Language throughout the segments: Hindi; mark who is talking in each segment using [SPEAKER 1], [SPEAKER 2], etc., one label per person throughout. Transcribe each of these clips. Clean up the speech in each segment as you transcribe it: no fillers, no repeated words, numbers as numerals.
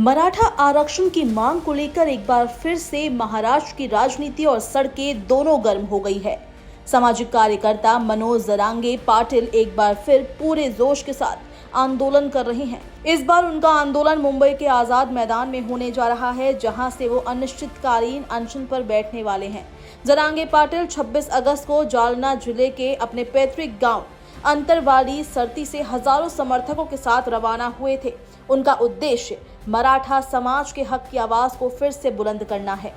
[SPEAKER 1] मराठा आरक्षण की मांग को लेकर एक बार फिर से महाराष्ट्र की राजनीति और सड़कें दोनों गर्म हो गई है। सामाजिक कार्यकर्ता मनोज जरांगे पाटिल एक बार फिर पूरे जोश के साथ आंदोलन कर रहे हैं। इस बार उनका आंदोलन मुंबई के आजाद मैदान में होने जा रहा है, जहां से वो अनिश्चितकालीन अनशन पर बैठने वाले हैं। जरांगे पाटिल 26 अगस्त को जालना जिले के अपने पैतृक गांव अंतरवाली सरती से हजारों समर्थकों के साथ रवाना हुए थे। उनका उद्देश्य मराठा समाज के हक की आवाज को फिर से बुलंद करना है।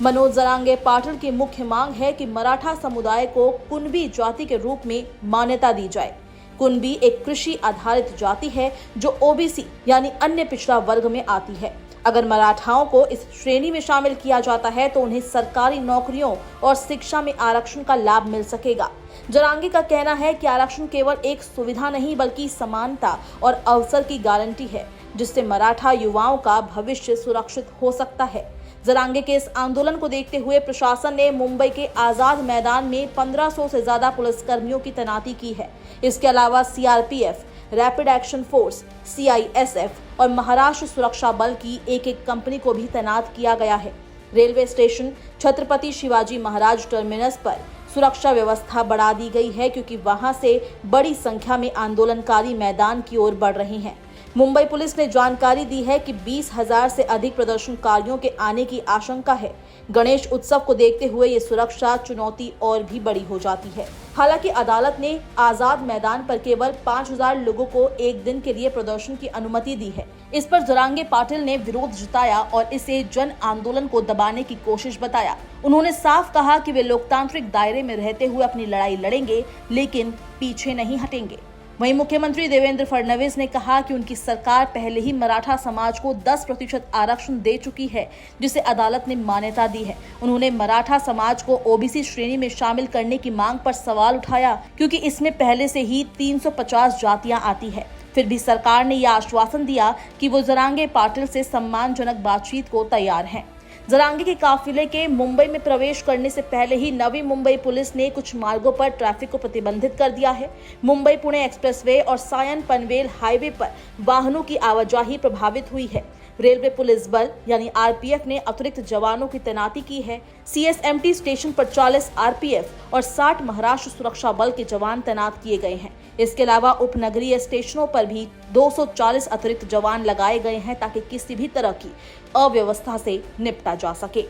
[SPEAKER 1] मनोज जरांगे पाटिल की मुख्य मांग है कि मराठा समुदाय को कुणबी जाति के रूप में मान्यता दी जाए। कुणबी एक कृषि आधारित जाति है जो ओबीसी यानी अन्य पिछड़ा वर्ग में आती है। अगर मराठाओं को इस श्रेणी में शामिल किया जाता है तो उन्हें सरकारी नौकरियों और शिक्षा में आरक्षण का लाभ मिल सकेगा। जरांगे का कहना है कि आरक्षण केवल एक सुविधा नहीं बल्कि समानता और अवसर की गारंटी है, जिससे मराठा युवाओं का भविष्य सुरक्षित हो सकता है। जरांगे के इस आंदोलन को देखते हुए प्रशासन ने मुंबई के आजाद मैदान में 1500 से ज्यादा पुलिसकर्मियों की तैनाती की है। इसके अलावा CRPF, rapid action force, CISF और महाराष्ट्र सुरक्षा बल की एक कंपनी को भी तैनात किया गया है। Railway station Chhatrapati Shivaji Maharaj terminus पर सुरक्षा व्यवस्था बढ़ा दी गई है, क्योंकि वहां से बड़ी संख्या में आंदोलनकारी मैदान की ओर बढ़ रहे हैं। मुंबई पुलिस ने जानकारी दी है कि 20,000 से अधिक प्रदर्शनकारियों के आने की आशंका है। गणेश उत्सव को देखते हुए ये सुरक्षा चुनौती और भी बड़ी हो जाती है। हालांकि अदालत ने आजाद मैदान पर केवल 5,000 लोगों को एक दिन के लिए प्रदर्शन की अनुमति दी है। इस पर जरांगे पाटिल ने विरोध जताया और इसे जन आंदोलन को दबाने की कोशिश बताया। उन्होंने साफ कहा कि वे लोकतांत्रिक दायरे में रहते हुए अपनी लड़ाई लड़ेंगे, लेकिन पीछे नहीं हटेंगे। वहीं मुख्यमंत्री देवेंद्र फडणवीस ने कहा कि उनकी सरकार पहले ही मराठा समाज को 10% आरक्षण दे चुकी है, जिसे अदालत ने मान्यता दी है। उन्होंने मराठा समाज को ओबीसी श्रेणी में शामिल करने की मांग पर सवाल उठाया, क्योंकि इसमें पहले से ही 350 जातियां आती है। फिर भी सरकार ने यह आश्वासन दिया कि वो जरांगे पाटिल से सम्मानजनक बातचीत को तैयार है। जरांगे के काफिले के मुंबई में प्रवेश करने से पहले ही नवी मुंबई पुलिस ने कुछ मार्गों पर ट्रैफिक को प्रतिबंधित कर दिया है। मुंबई पुणे एक्सप्रेसवे और सायन पनवेल हाईवे पर वाहनों की आवाजाही प्रभावित हुई है। रेलवे पुलिस बल यानी आरपीएफ ने अतिरिक्त जवानों की तैनाती की है। सीएसएमटी स्टेशन पर 40 आरपीएफ और 60 महाराष्ट्र सुरक्षा बल के जवान तैनात किए गए हैं। इसके अलावा उपनगरीय स्टेशनों पर भी 240 अतिरिक्त जवान लगाए गए हैं, ताकि किसी भी तरह की अव्यवस्था से निपटा जा सके।